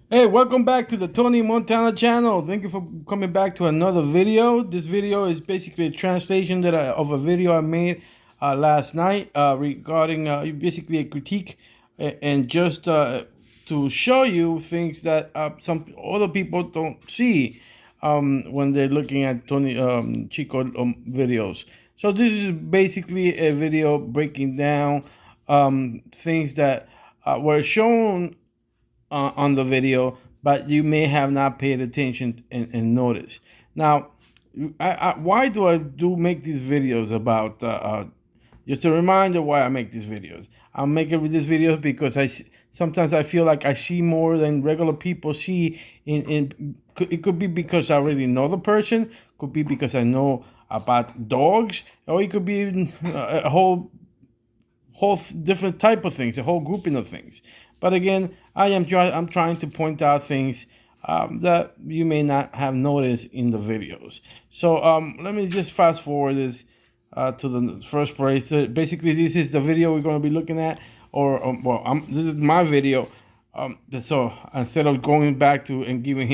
Hey, welcome back to the Tony Montana channel. Thank you for coming back to another video. This video is basically a translation of a video I made last night regarding basically a critique and just to show you things that some other people don't see when they're looking at Tony Chico videos. So this is basically a video breaking down things that were shown on the video, but you may have not paid attention and noticed. Now, why do I make these videos about? Just a reminder why I make these videos. I'm making these videos because sometimes I feel like I see more than regular people see. It could be because I already know the person. Could be because I know about dogs, or it could be a whole different type of things, a whole grouping of things. But again, I'm trying to point out things that you may not have noticed in the videos. So let me just fast forward this to the first place. So basically, this is the video we're going to be looking at, this is my video. So instead of going back to and giving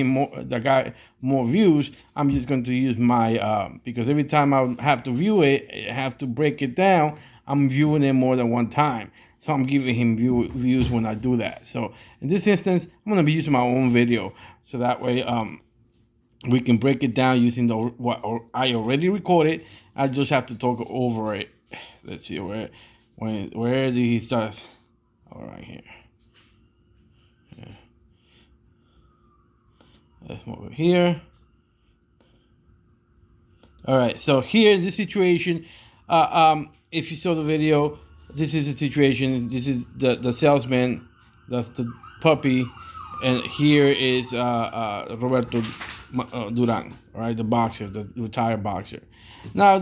the guy more views, I'm just going to use my because every time I have to view it, I have to break it down. I'm viewing it more than one time, so I'm giving him views when I do that. So in this instance, I'm going to be using my own video, so that way we can break it down using what I already recorded. I just have to talk over it. Let's see where did he start? All right, here. Over here. All right, so here this situation. If you saw the video, this is the situation. This is the salesman. That's the puppy, and here is Roberto Duran, right? The boxer, the retired boxer. Now,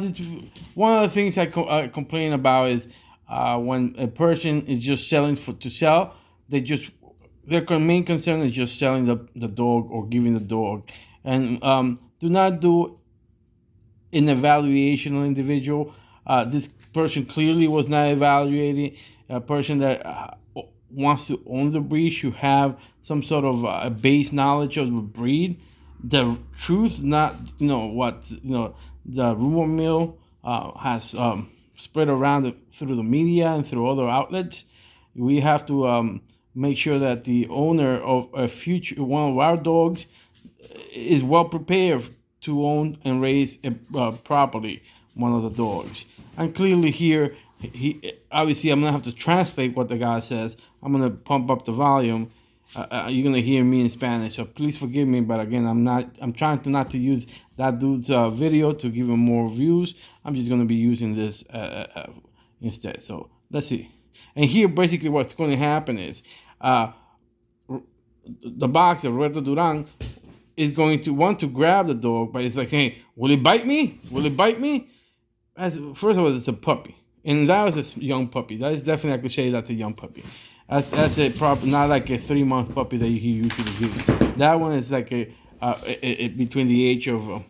one of the things I complain about is when a person is just selling to sell, their main concern is just selling the dog or giving the dog, and do not do an evaluation on individual. This person clearly was not evaluating. A person that wants to own the breed should have some sort of a base knowledge of the breed, the truth, not what the rumor mill has spread around through the media and through other outlets. We have to make sure that the owner of a future one of our dogs is well prepared to own and raise properly one of the dogs. And clearly here, he obviously I'm gonna have to translate what the guy says. I'm gonna pump up the volume. You're gonna hear me in Spanish, so please forgive me. But again, I'm trying to not to use that dude's video to give him more views. I'm just gonna be using this instead. So let's see. And here, basically, what's going to happen is the boxer Roberto Duran is going to want to grab the dog, but it's like, hey, will it bite me? Will it bite me? First of all, it's a puppy, and that was a young puppy. That is definitely, I could say that's a young puppy. That's a not like a 3-month puppy that he usually gives. That one is like a between the age of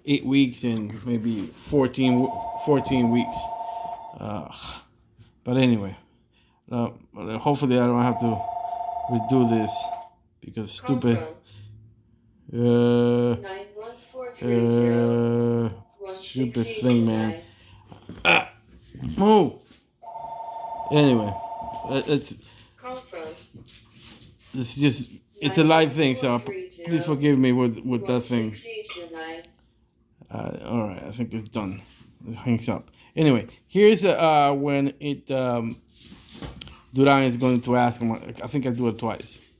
8 weeks and maybe 14 weeks. But anyway, hopefully I don't have to redo this because stupid. Stupid thing, man. Move. Anyway, it's a live thing, so please forgive me with that thing. All right, I think it's done. It hangs up. Anyway, here's when it Duran is going to ask him. I think I do it twice.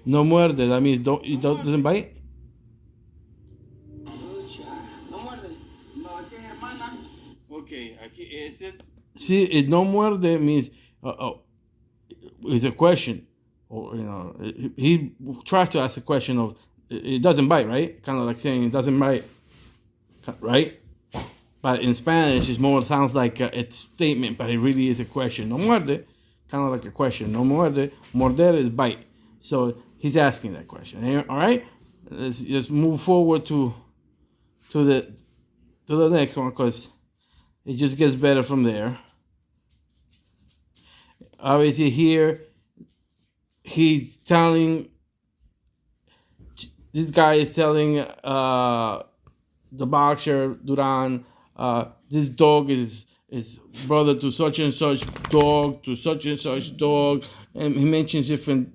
No muerde. That means doesn't bite. Okay, is it? See, it no muerde means it's a question, or he tries to ask a question of it doesn't bite, right? Kind of like saying it doesn't bite, right? But in Spanish, it more sounds like a statement, but it really is a question. No muerde, kind of like a question. No muerde. Morder is bite. So he's asking that question. All right, let's just move forward to the next one because it just gets better from there. obviously here he's telling, this guy is telling the boxer Duran, this dog is brother to such and such dog, to such and such dog, and he mentions different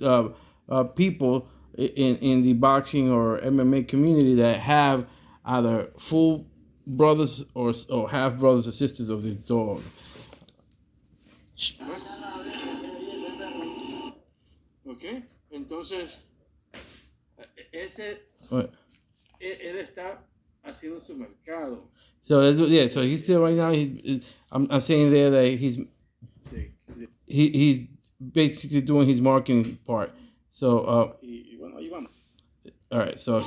people in the boxing or MMA community that have either full brothers or half brothers or sisters of this dog. Okay, entonces ese él está haciendo su mercado. So yeah, so he's still right now. I'm saying there that he's basically doing his marketing part. So all right, so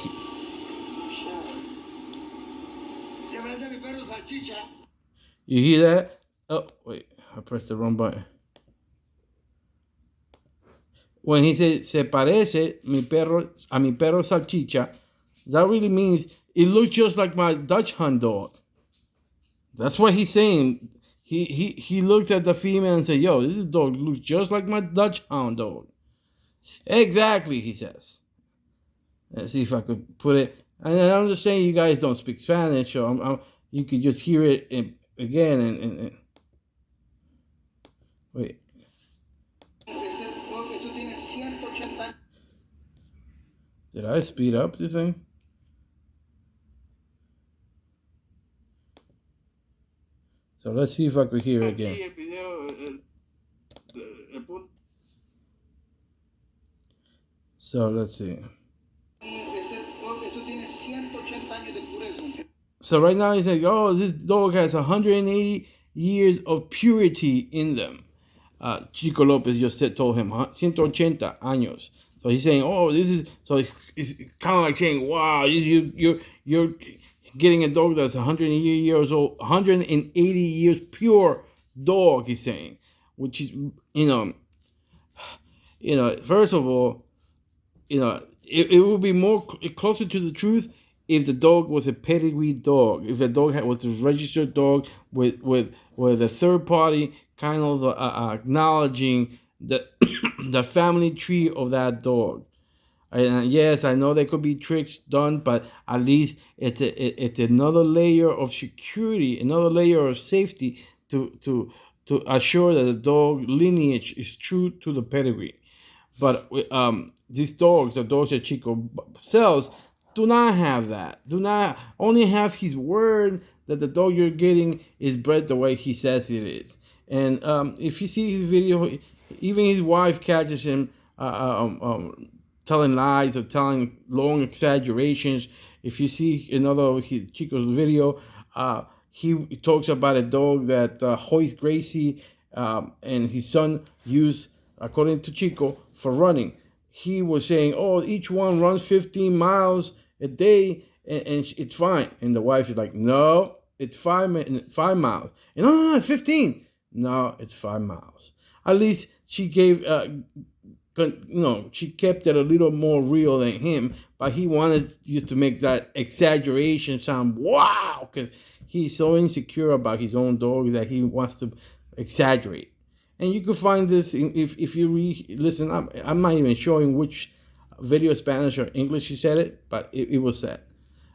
you hear that? Oh wait, I pressed the wrong button. When he said se parece a mi perro salchicha, that really means it looks just like my Dutch Hound dog. That's what he's saying. He looked at the female and said, "Yo, this dog looks just like my Dutch Hound dog." Exactly, he says. Let's see if I could put it. And I'm just saying, you guys don't speak Spanish, so you could just hear it again and wait. Did I speed up this thing? So let's see if I could hear it again. So let's see. So right now he's like, oh, this dog has 180 years of purity in them. Chico Lopez just told him 180 años. So he's saying, oh, this is, so it's kind of like saying, wow, you're getting a dog that's 180 years old, 180 years pure dog, he's saying, which is, first of all, it would be more closer to the truth if the dog was a pedigree dog, if the dog was a registered dog with a third party kind of acknowledging the the family tree of that dog. And yes, I know there could be tricks done, but at least it's another layer of security, another layer of safety to assure that the dog lineage is true to the pedigree. But these dogs, the dogs that Chico sells, do not have that. Do not only have his word that the dog you're getting is bred the way he says it is. And if you see his video, even his wife catches him telling lies or telling long exaggerations. If you see another of Chico's video, he talks about a dog that Hoist Gracie and his son used, according to Chico, for running. He was saying, oh, each one runs 15 miles a day and it's fine. And the wife is like, no, it's 5 miles. And no, it's 15. No, it's 5 miles. At least she gave, she kept it a little more real than him, but he wanted just to make that exaggeration sound wow, because he's so insecure about his own dog that he wants to exaggerate. And you can find this if you listen. I'm not even showing which video, Spanish or English, he said it, but it was said.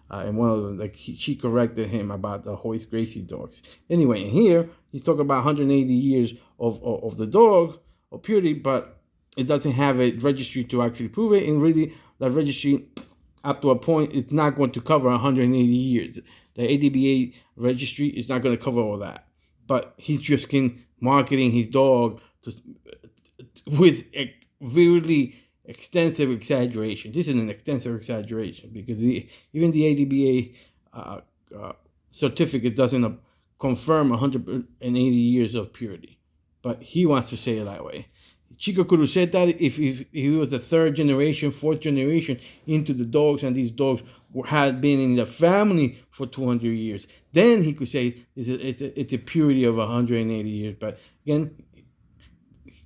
And one of them, like she corrected him about the Hoist Gracie dogs. Anyway, in here he's talking about 180 years of the dog of purity, but it doesn't have a registry to actually prove it. And really, the registry, up to a point, it's not going to cover 180 years. The ADBA registry is not going to cover all that. But he's just marketing his dog with a really extensive exaggeration. This is an extensive exaggeration because even the ADBA certificate doesn't confirm 180 years of purity. But he wants to say it that way. Chico could have said that if he was the third generation, fourth generation into the dogs, and these dogs had been in the family for 200 years. Then he could say it's a purity of 180 years. But again,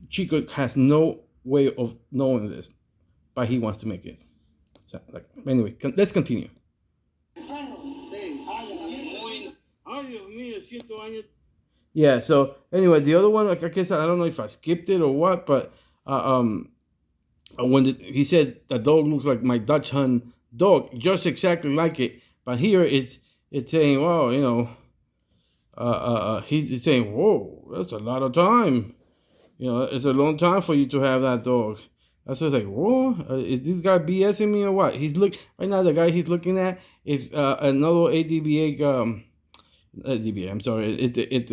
Chico has no way of knowing this, but he wants to make it. So, anyway, let's continue. Yeah. So anyway, the other one, like I guess I don't know if I skipped it or what, but when he said the dog looks like my Dutch Hun dog, just exactly like it. But here it's saying, well, he's saying, whoa, that's a lot of time. It's a long time for you to have that dog. That's just like, whoa, is this guy BSing me or what? He's look right now. The guy he's looking at is another ADBA. ADBA. I'm sorry. It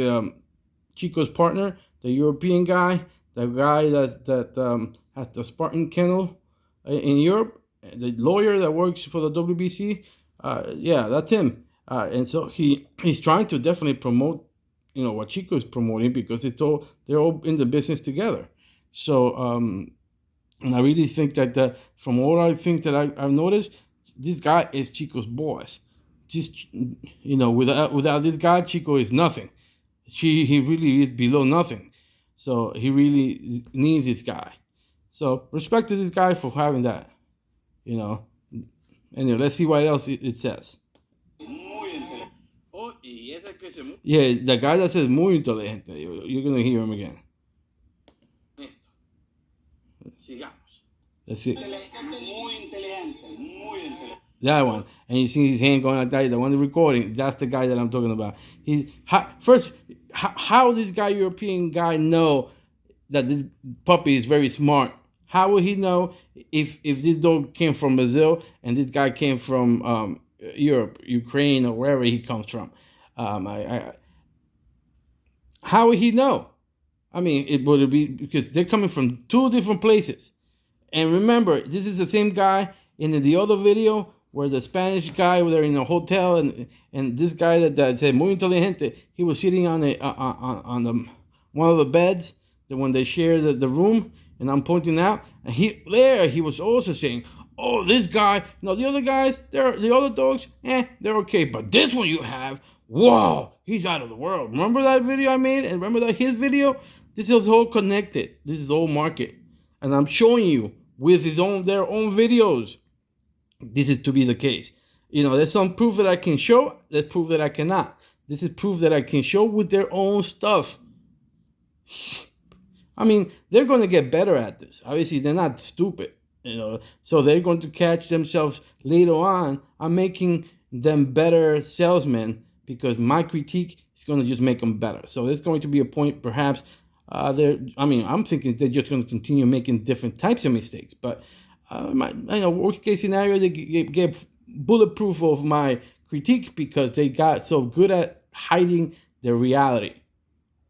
Chico's partner, the European guy, the guy that has the Spartan kennel in Europe, the lawyer that works for the WBC. Yeah, that's him. And so he's trying to definitely promote, what Chico is promoting because they're all in the business together. So and I really think that from all I think that I've noticed, this guy is Chico's boss. Just without this guy, Chico is nothing. He really is below nothing. So he really needs this guy. So respect to this guy for having that. You know. Anyway, let's see what else it says. Yeah, the guy that says muy inteligente. You're gonna hear him again. Let's see. That one, and you see his hand going like that. The one recording, that's the guy that I'm talking about. How this guy, European guy, know that this puppy is very smart? How would he know if this dog came from Brazil and this guy came from Europe, Ukraine, or wherever he comes from? How would he know? I mean, it would be because they're coming from two different places. And remember, this is the same guy in the other video where the Spanish guy, they're in a hotel, and this guy that said muy inteligente, he was sitting on one of the beds when they share the room, and I'm pointing out, and he was also saying, oh, this guy, no, the other guys, the other dogs, they're okay, but this one you have, whoa, he's out of the world. Remember that video I made, and remember that his video? This is all connected. This is all market, and I'm showing you with their own videos. This is to be the case. There's some proof that I can show. There's proof that I cannot. This is proof that I can show with their own stuff. I mean, they're going to get better at this. Obviously, they're not stupid, so they're going to catch themselves later on. I'm making them better salesmen because my critique is going to just make them better. So there's going to be a point, perhaps, I'm thinking they're just going to continue making different types of mistakes. But worst case scenario, they get bulletproof of my critique because they got so good at hiding their reality.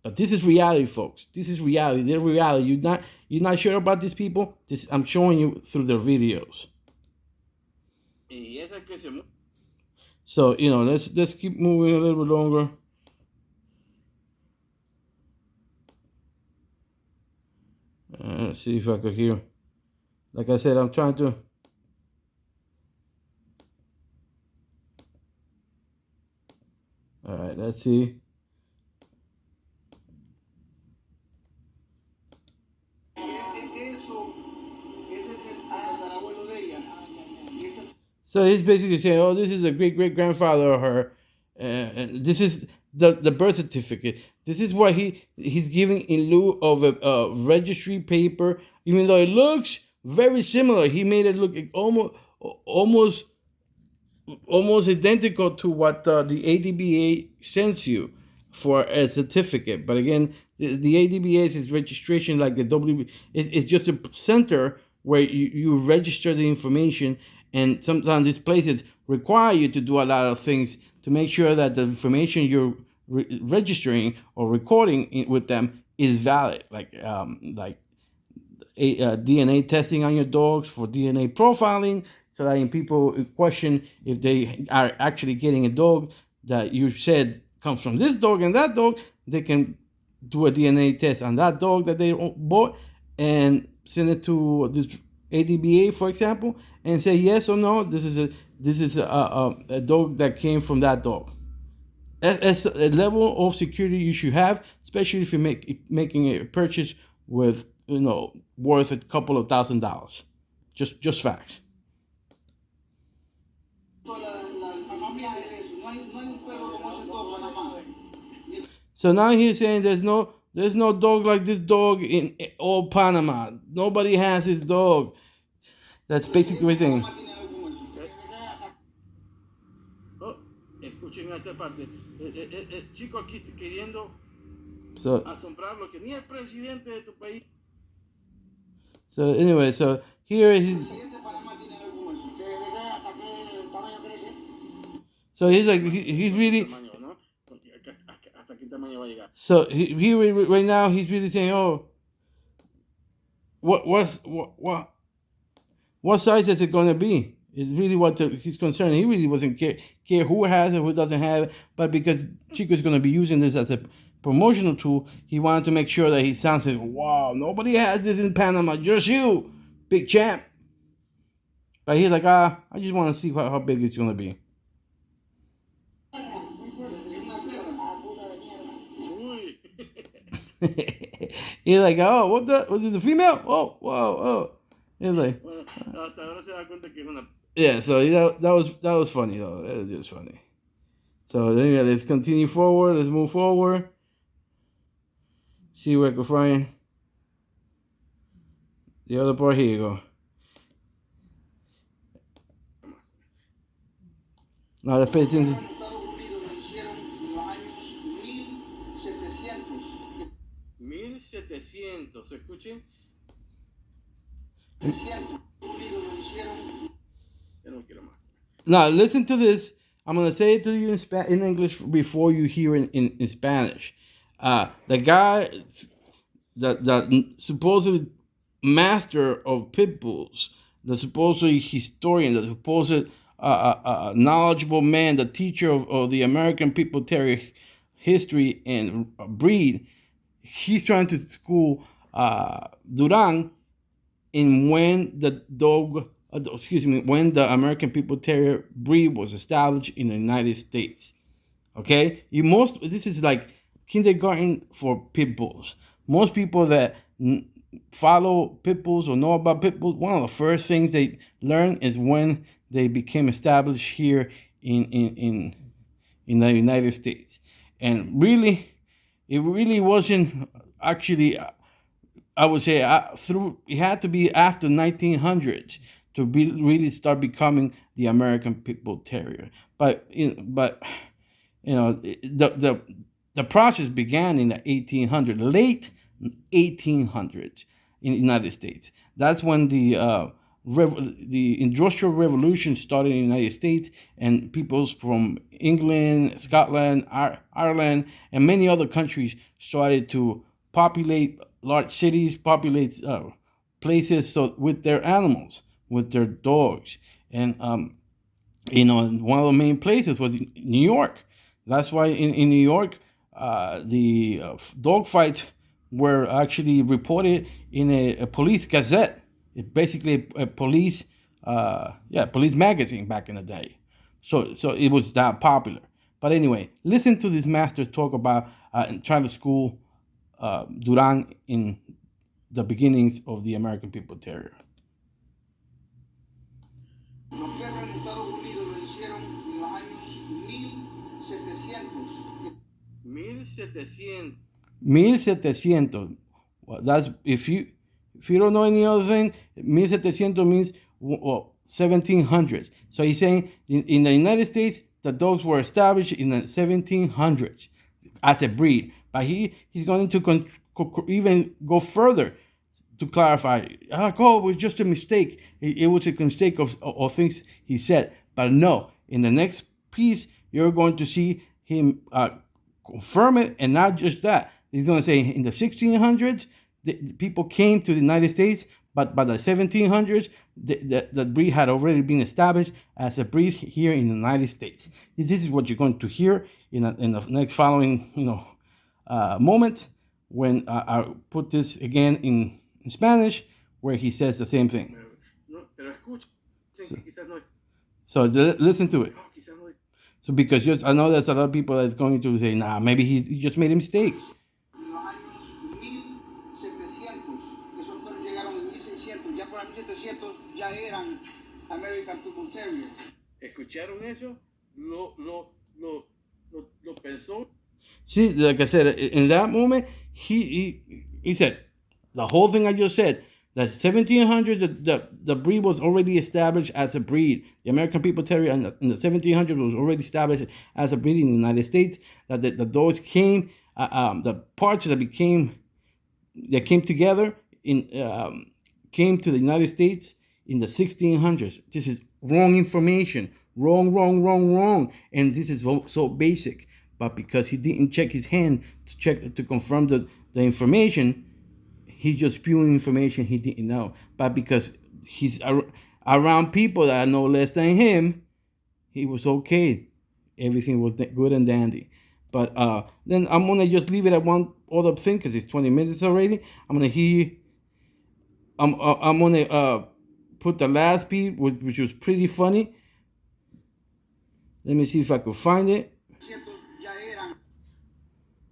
But this is reality, folks. This is reality. They're reality. You're not sure about these people? I'm showing you through their videos. So let's keep moving a little bit longer. Let's see if I could hear. Like I said, I'm trying to. All right, let's see. So he's basically saying, oh, this is a great-great-grandfather of her. This is the birth certificate. This is what he's giving in lieu of a registry paper, even though it looks very similar. He made it look almost identical to what the ADBA sends you for a certificate. But again, the ADBA is registration like the WB. It's just a center where you register the information, and sometimes these places require you to do a lot of things to make sure that the information you're registering or recording with them is valid, like DNA testing on your dogs for DNA profiling, so that when people question if they are actually getting a dog that you said comes from this dog and that dog, they can do a DNA test on that dog that they bought and send it to this ADBA, for example, and say yes or no, this is a dog that came from that dog. That's a level of security you should have, especially if you're making a purchase with worth a couple of $1,000. Just facts. So now he's saying there's no dog like this dog in all Panama. Nobody has his dog. That's basically what he's saying. Oh, escuchen esa parte. Chico aquí queriendo asombrar lo que ni el presidente de tu país. So anyway, so here is. So he's like he's really. So he right now he's really saying, oh, what size is it going to be? It's really what he's concerned. He really wasn't care who has it, who doesn't have it. But because Chico's going to be using this as a promotional tool, he wanted to make sure that he sounds like, wow, nobody has this in Panama, just you, big champ. But he's like, I just want to see how big it's going to be. He's like, oh, was it the female? Oh, whoa, oh. He's like, yeah. So that was funny though. That was just funny. So anyway, let's continue forward. Let's move forward. See where I can find the other part. Here you go. Now let's pay attention. 1700, escuchen. Now listen to this. I'm gonna say it to you in English before you hear it in Spanish. The guy, the supposed master of pit bulls, the supposed historian, the supposed knowledgeable man, the teacher of the American People Terrier history and breed, he's trying to school Duran in when the when the American People Terrier breed was established in the United States. Okay, this is like kindergarten for pit bulls. Most people that follow pit bulls or know about pit bulls, one of the first things they learn is when they became established here in the United States. And really, it really wasn't actually. I would say it had to be after 1900s to really start becoming the American Pit Bull Terrier. But the process began in the 1800s, late 1800s in the United States. That's when the Industrial Revolution started in the United States, and peoples from England, Scotland, Ireland, and many other countries started to populate large cities, populate places with their animals, with their dogs. And one of the main places was New York. That's why in New York, the dog fights were actually reported in a police gazette. It's basically a police magazine back in the day. So it was that popular. But anyway, listen to this master talk about trying to school Duran in the beginnings of the American People Terrier. Los perros en Estados Unidos lo hicieron en los años 1700. 1700. Well, that's if you don't know any other thing, 1700 means 1700s. So he's saying in the United States, the dogs were established in the 1700s as a breed. But he's going to even go further to clarify. It was just a mistake. It was a mistake of things he said. But no, in the next piece, you're going to see him confirm it, and not just that. He's going to say in the 1600s, the people came to the United States, but by the 1700s, the breed had already been established as a breed here in the United States. This is what you're going to hear in the next following, moment when I put this again in Spanish, where he says the same thing. So listen to it. So because I know there's a lot of people that's going to say, nah, maybe he just made a mistake. American People Terrier. ¿Escucharon eso? Lo pensó. See, like I said, in that moment, he said the whole thing I just said. That 1700s, the breed was already established as a breed. The American People Terrier in the 1700s was already established as a breed in the United States. That the dogs came, the parts that came together came to the United States in the 1600s. This is wrong information. Wrong. And this is so basic. But because he didn't check his hand to confirm the information, he's just spewing information he didn't know. But because he's around people that know less than him, he was okay. Everything was good and dandy. But then I'm gonna just leave it at one other thing because it's 20 minutes already. I'm gonna put the last piece, which was pretty funny. Let me see if I could find it.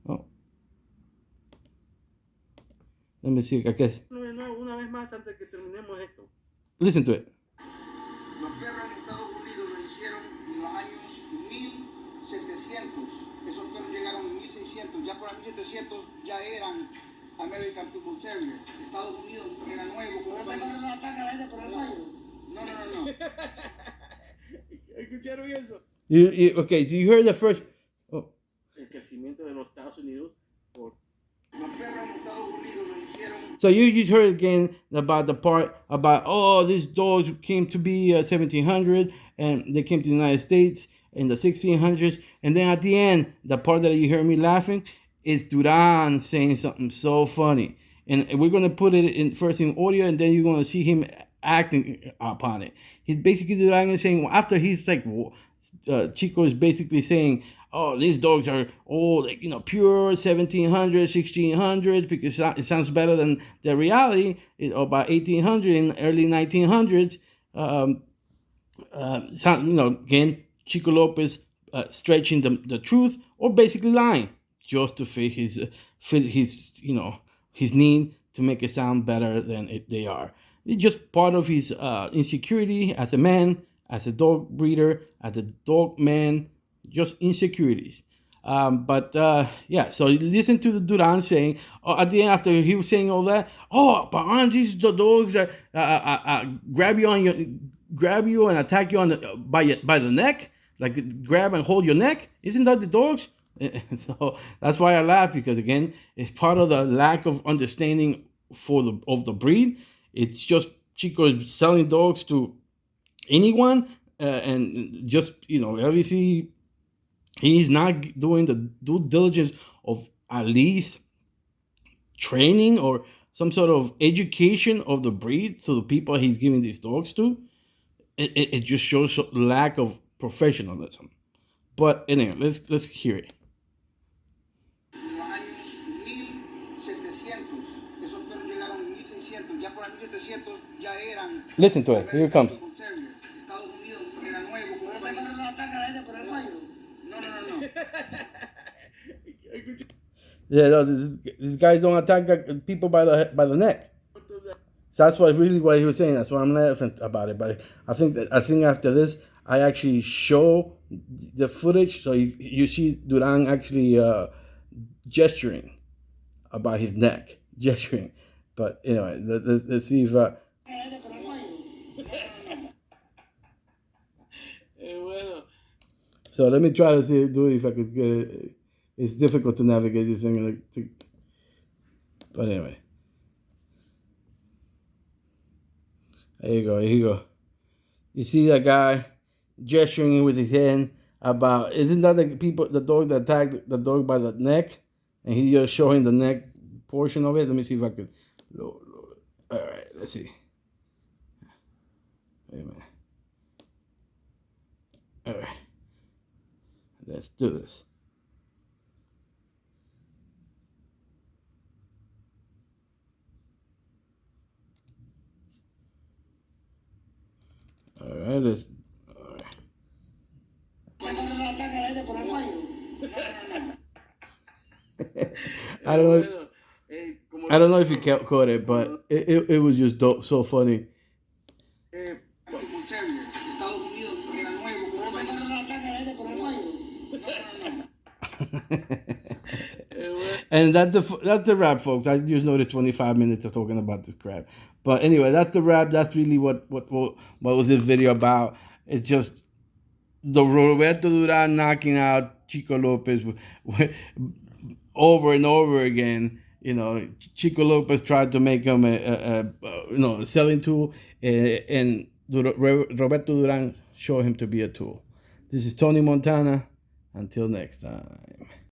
Oh. Let me see, I guess. Una vez más antes que terminemos esto. Listen to it. Los perros en Estados Unidos lo hicieron en los años 1700. Esos perros llegaron en 1600. Ya por el 1700 ya eran American People Terrier. Estados Unidos era nuevo. ¿Pero te no atacan a la gente por el cuello? No. ¿Escucharon eso? Okay, so you heard the first... Oh. El crecimiento de los Estados Unidos por... So you just heard again about the part about, these dogs came to be 1700 and they came to the United States in the 1600s. And then at the end, the part that you heard me laughing is Duran saying something so funny. And we're going to put it in first in audio and then you're going to see him acting upon it. He's basically Duran is saying, after he's like, Chico is basically saying, oh, these dogs are all, pure 1700s, 1600s, because it sounds better than the reality. About 1800 and early 1900s, again, Chico Lopez stretching the truth or basically lying just to fit his need to make it sound better than they are. It's just part of his insecurity as a man, as a dog breeder, as a dog man. Just insecurities. So listen to the Duran saying, at the end, after he was saying all that, but aren't these the dogs that grab you and attack you by the neck, like grab and hold your neck? Isn't that the dogs? So that's why I laugh, because again, it's part of the lack of understanding of the breed. It's just Chico is selling dogs to anyone, and just obviously. He's not doing the due diligence of at least training or some sort of education of the breed to the people he's giving these dogs to. It just shows lack of professionalism. But anyway, let's hear it. Listen to it. Here it comes. Yeah, these guys don't attack people by the neck. So that's what he was saying. That's why I'm laughing about it. But I think after this, I actually show the footage, so you see Duran actually gesturing about his neck, gesturing. But anyway, let's see if. So let me try to do it if I could get it. It's difficult to navigate this thing. But anyway. There you go. You see that guy gesturing with his hand about, isn't that the dog that attacked the dog by the neck? And he's just showing the neck portion of it. Let me see if I could load it. All right, let's see. Wait a minute. All right. Let's do this. All right, I don't know if you caught it, but it was just so funny. And that's the wrap, folks. I just noted 25 minutes of talking about this crap. But anyway, that's the wrap. That's really what was this video about. It's just the Roberto Duran knocking out Chico Lopez over and over again. You know, Chico Lopez tried to make him a selling tool, and Roberto Duran showed him to be a tool. This is Tony Montana. Until next time.